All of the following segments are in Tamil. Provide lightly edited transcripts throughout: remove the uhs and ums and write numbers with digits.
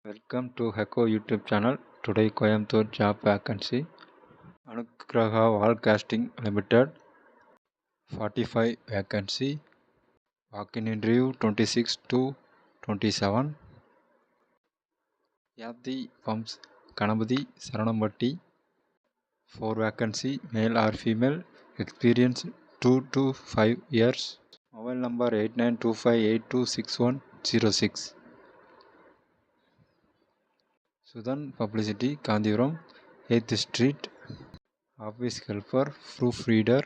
Welcome to Heko YouTube channel. Today Coimbatore job vacancy. Anugraha Wall Casting Limited 45 vacancy. Walk-in interview 26 to 27. Yati Pumps Kanabadi Saranambatti 4 vacancy. Male or female. Experience 2 to 5 years. Mobile number 8925826106. Sudan Publicity Kandipuram 8th Street. Office helper, proofreader.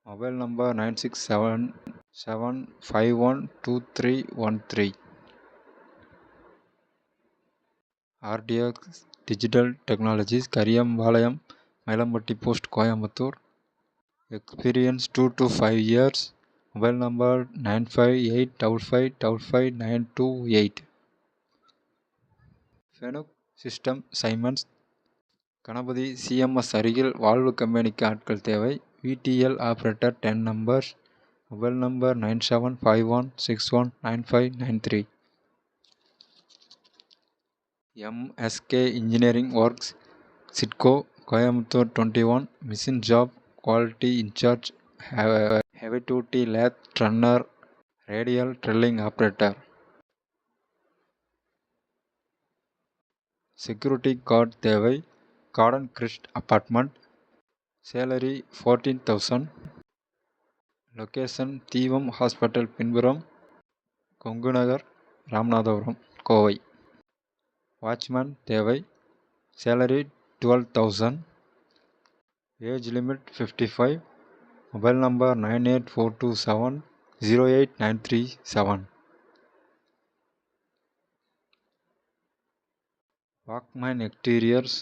Mobile number 9677512313. RDX Digital Technologies, Kariyambalayam, Mailambatti Post, Coimbatore. Experience 2 to 5 years. Mobile number 95855555928. Fenuk System Simons Ganapathi CMS அருகில் வால்வு கம்பெனிக்கு ஆட்கள் தேவை. VTL operator 10 numbers. Mobile number 9751619593. MSK engineering works SIDCO Coimbatore 21. Machine job quality incharge heavy duty lathe runner radial drilling operator. Security guard தேவை. Garden Christ apartment. Salary 14,000. Location Deevam hospital பின்புறம், கொங்கு நகர், ராமநாதபுரம், கோவை. வாட்ச்மேன் தேவை. Salary 12,000. Age limit 55. Mobile number 9842708937. Walkman exteriors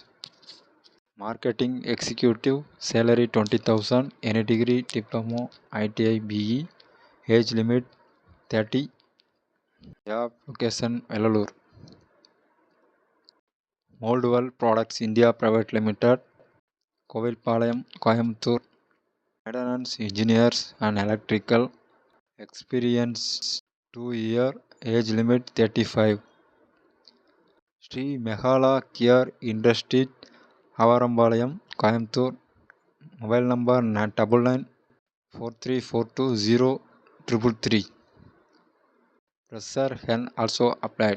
marketing executive. Salary 20,000. Any degree diploma ITI BE. Age limit 30. Job location Vellalur. Moldwell products India private limited, Kovilpalayam, Coimbatore. Maintenance engineers and electrical. Experience 2 year. Age limit 35. Sri Megala gear industries, Avarampalayam, Coimbatore. Mobile number 9943420333. Fresher can also apply.